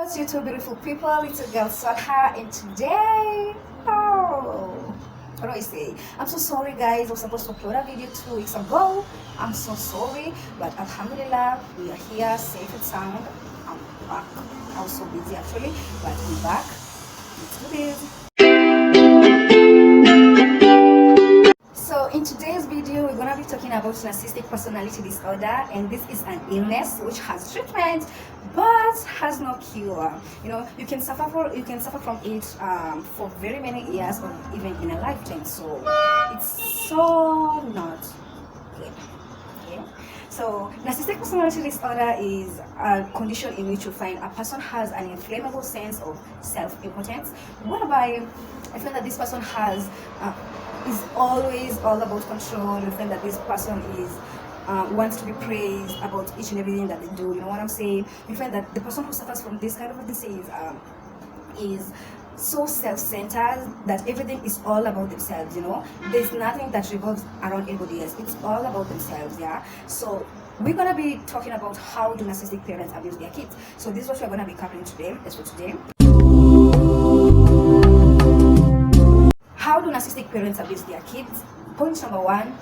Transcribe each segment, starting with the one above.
What's you two beautiful people? It's a girl Salha, and today, what do I say? I'm so sorry, guys. I was supposed to upload a video 2 weeks ago. I'm so sorry, but Alhamdulillah, we are here, safe and sound. I'm back. I was so busy actually, but we're back. Let's do this. So in today's video, we're gonna be talking about narcissistic personality disorder, and this is an illness which has treatment but has no cure. You know, you can suffer from it for very many years or even in a lifetime. So it's so not good. Okay? So narcissistic personality disorder is a condition in which you find a person has an inflammable sense of self-importance, whereby I feel that this person is always all about control. You find that this person wants to be praised about each and everything that they do. You know what I'm saying? You find that the person who suffers from this kind of a disease is so self-centered that everything is all about themselves. You know, there's nothing that revolves around anybody else. It's all about themselves. Yeah. So we're gonna be talking about how do narcissistic parents abuse their kids. So this is what we're gonna be covering today. That's for today. How do narcissistic parents abuse their kids? Point number one,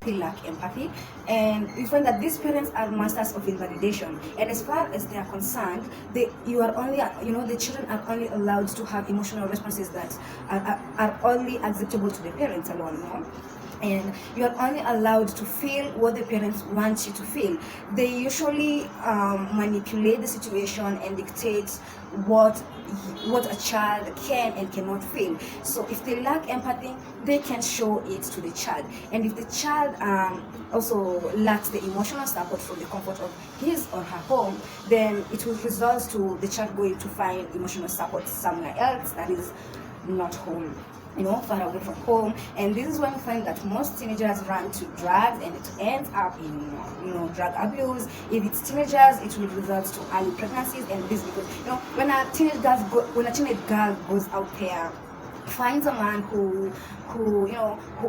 they lack empathy, and we find that these parents are masters of invalidation. And as far as they are concerned, the children are only allowed to have emotional responses that are only acceptable to the parents alone. You know? And you are only allowed to feel what the parents want you to feel. They usually manipulate the situation and dictate what a child can and cannot feel. So if they lack empathy, they can show it to the child. And if the child also lacks the emotional support from the comfort of his or her home, then it will result to the child going to find emotional support somewhere else that is not home, you know, far away from home. And this is when we find that most teenagers run to drugs, and it ends up in, you know, drug abuse. If it's teenagers, it will result to early pregnancies. And this because, you know, when a teenage girl goes out there, finds a man who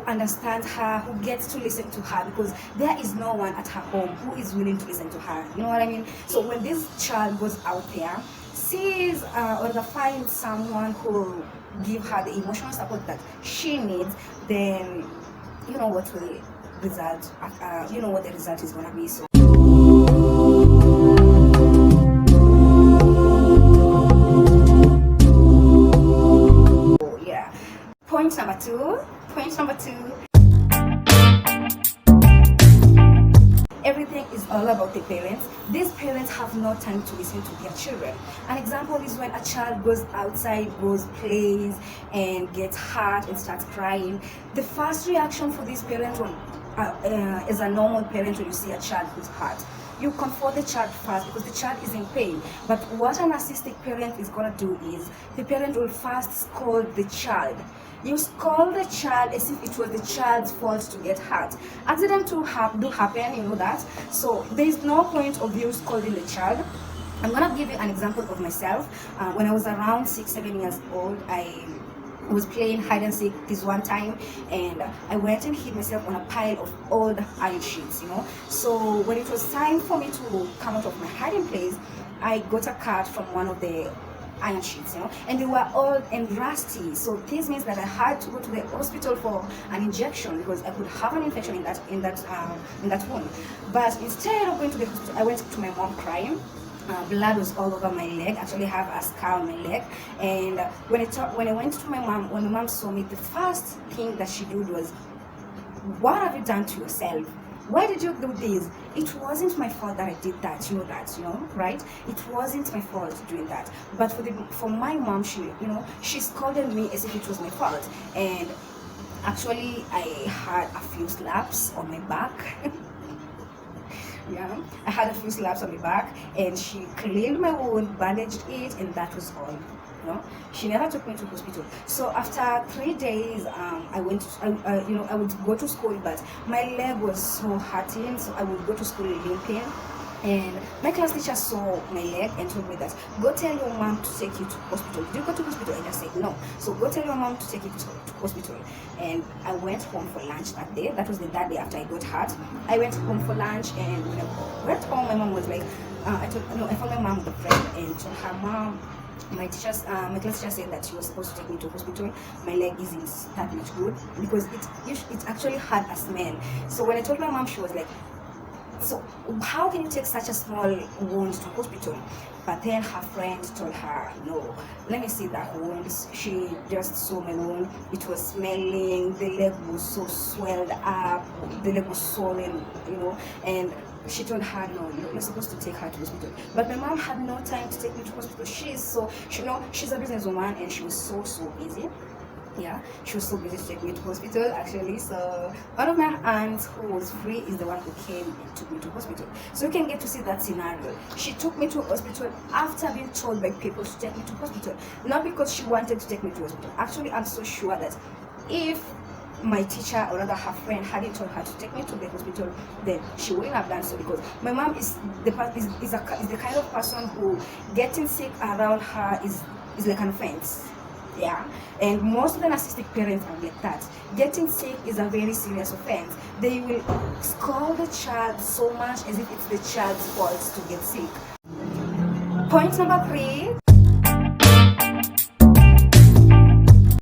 understands her, who gets to listen to her, because there is no one at her home who is willing to listen to her. You know what I mean? So when this child goes out there, sees or finds someone who give her the emotional support that she needs, then you know what will result. You know what the result is gonna be. So. Yeah. Point number two. Everything is all about the parents. These parents have no time to listen to their children. An example is when a child goes outside, plays, and gets hurt and starts crying. The first reaction for these parents, as a normal parent, when you see a child who's hurt, you comfort the child first because the child is in pain. But what a narcissistic parent is gonna do is the parent will first scold the child. You scold the child as if it was the child's fault to get hurt. Accidents do happen, you know that. So there is no point of you scolding the child. I'm gonna give you an example of myself. When I was around 6-7 years old, I was playing hide and seek this one time, and I went and hid myself on a pile of old iron sheets, you know. So when it was time for me to come out of my hiding place, I got a cut from one of the iron sheets, you know, and they were old and rusty. So this means that I had to go to the hospital for an injection because I could have an infection in that wound. But instead of going to the hospital, I went to my mom crying. Blood was all over my leg. Actually, I have a scar on my leg. And when I went to my mom, when my mom saw me, the first thing that she did was, "What have you done to yourself? Why did you do this?" It wasn't my fault that I did that, you know, right? It wasn't my fault doing that. But for my mom, she scolded me as if it was my fault. And actually, I had a few slaps on my back. Yeah, I had a few slaps on my back, and she cleaned my wound, bandaged it, and that was all. You know, she never took me to hospital. So after 3 days, I would go to school, but my leg was so hurting, so I would go to school limping. And my class teacher saw my leg and told me that, go tell your mom to take you to hospital. Did you go to hospital? And I said no. So go tell your mom to take you to hospital. And I went home for lunch that day. That was the that day after I got hurt. I went home for lunch, and when I went home, my mom was like, I found my mom with a friend and told her, mom, my class teacher said that she was supposed to take me to hospital. My leg isn't that much good because it actually had a smell. So when I told my mom, she was like, so how can you take such a small wound to hospital? But then her friend told her, no, let me see that wound. She just saw my wound. It was smelling, the leg was so swelled up, the leg was swollen, and she told her, no, you're supposed to take her to hospital. But my mom had no time to take me to hospital. She's a businesswoman, and she was so busy. Yeah, she was so busy to take me to hospital actually. So one of my aunts who was free is the one who came and took me to hospital. So you can get to see that scenario. She took me to hospital after being told by people to take me to hospital, not because she wanted to take me to hospital. Actually, I'm so sure that if my teacher or rather her friend hadn't told her to take me to the hospital, then she wouldn't have done so, because my mom is the kind of person who getting sick around her is like an offense. Yeah, and most of the narcissistic parents are like that. Getting sick is a very serious offense. They will scold the child so much as if it's the child's fault to get sick. Point number 3,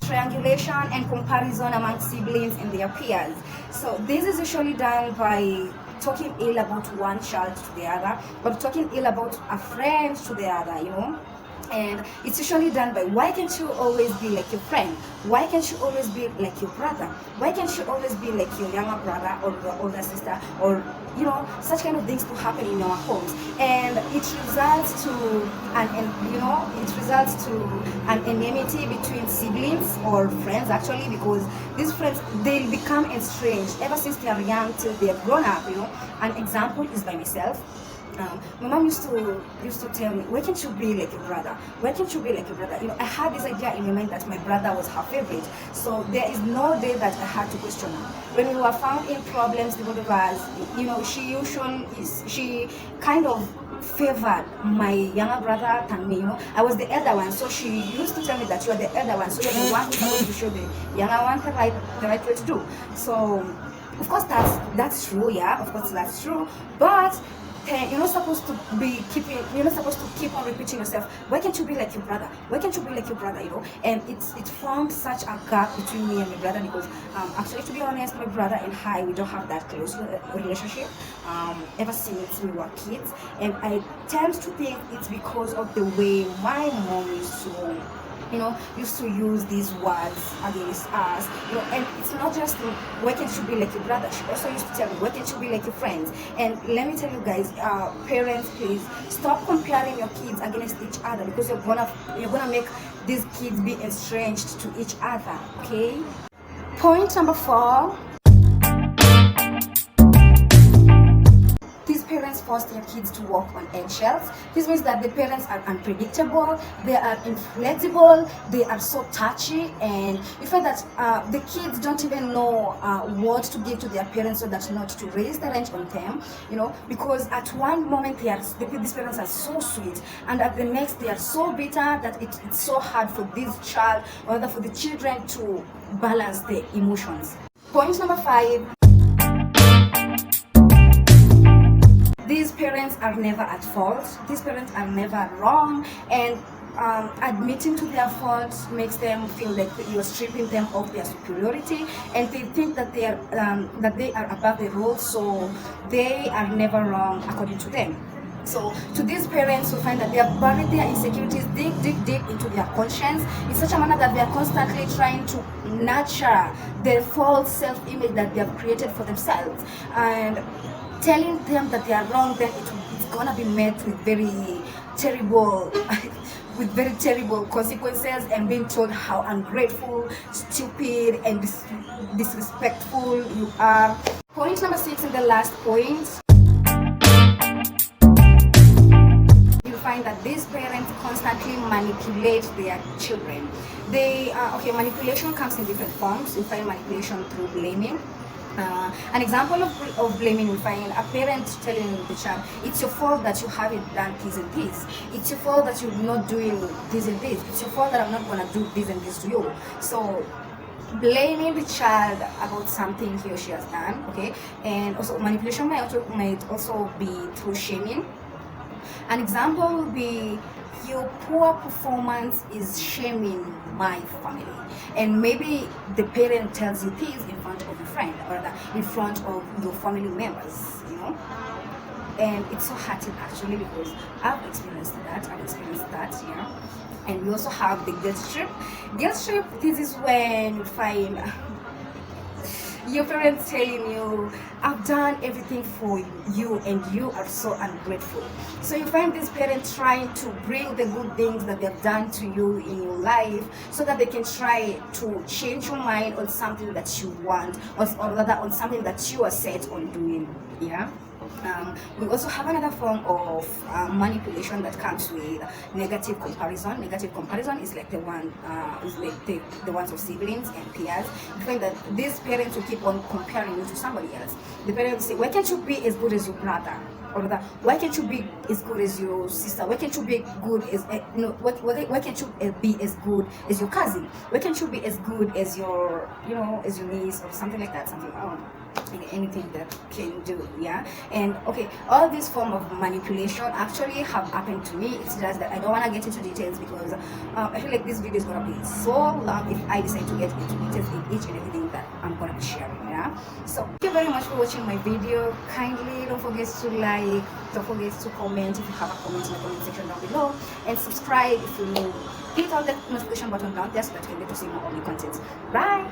triangulation and comparison among siblings and their peers. So this is usually done by talking ill about one child to the other, or talking ill about a friend to the other, and it's usually done by, why can't you always be like your friend? Why can't you always be like your brother? Why can't you always be like your younger brother or your older sister? Or such kind of things to happen in our homes, and it results to an enmity between siblings or friends actually, because these friends, they become estranged ever since they are young till they have grown up. An example is by myself. My mom used to tell me, why can't you be like your brother? Why can't you be like your brother? I had this idea in my mind that my brother was her favorite. So there is no day that I had to question her. When we were found in problems, the both of us, she kind of favored my younger brother than me. I was the elder one, so she used to tell me that you are the elder one, so you're the one who's supposed to show the younger one the right way to do. So of course that's true, yeah, of course that's true, but you're not supposed to keep on repeating yourself, why can't you be like your brother? Why can't you be like your brother? And it formed such a gap between me and my brother, because actually, to be honest, my brother and I, we don't have that close relationship ever since we were kids, and I tend to think it's because of the way my mom used to use these words against us, and it's not just, why can't you be like your brother? She also used to tell me, why can't you be like your friends? And let me tell you guys, parents, please stop comparing your kids against each other, because you're gonna make these kids be estranged to each other, okay? Point number 4. Parents force their kids to walk on eggshells. This means that the parents are unpredictable, they are inflexible, they are so touchy, and you find that the kids don't even know what to give to their parents so that not to raise the rent on them, because at one moment these parents are so sweet, and at the next they are so bitter that it's so hard for this child, or rather for the children, to balance their emotions. Point number 5. These parents are never at fault. These parents are never wrong, and admitting to their faults makes them feel like you're stripping them of their superiority, and they think that they are above the rules, so they are never wrong according to them. So to these parents who find that they have buried their insecurities deep into their conscience in such a manner that they are constantly trying to nurture the false self-image that they have created for themselves, and telling them that they are wrong, then it's gonna be met with very terrible consequences, and being told how ungrateful, stupid, and disrespectful you are. Point number 6, and the last point, you find that these parents constantly manipulate their children. Manipulation comes in different forms. You find manipulation through blaming. An example of blaming, we find a parent telling the child, it's your fault that you haven't done this and this. It's your fault that you're not doing this and this. It's your fault that I'm not going to do this and this to you. So blaming the child about something he or she has done, okay? And also manipulation might also be through shaming. An example will be, your poor performance is shaming my family. And maybe the parent tells you this in front of your friend, or in front of your family members, you know. And it's so hurting actually, because I've experienced that, yeah. And we also have the guilt trip. Guilt trip, this is when you find your parents telling you, I've done everything for you and you are so ungrateful. So you find this parent trying to bring the good things that they've done to you in your life, so that they can try to change your mind on something that you want, or rather on something that you are set on doing, yeah. We also have another form of manipulation that comes with negative comparison. Negative comparison is like the ones of siblings and peers. You find that these parents will keep on comparing you to somebody else. The parents say, why can't you be as good as your brother? Or that, why can't you be as good as your sister? Why can't you be good as why can't you be as good as your cousin? Why can't you be as good as your as your niece, or something like that? Something anything that can do, yeah. And okay, all this form of manipulation actually have happened to me. It's just that I don't want to get into details, because I feel like this video is gonna be so long if I decide to get into details in each and everything that I'm gonna be sharing, yeah. So thank you very much for watching my video. Kindly don't forget to like, don't forget to comment if you have a comment in the comment section down below, and subscribe if you know. Hit all the notification button down there so that you can get to see more of my content. Bye.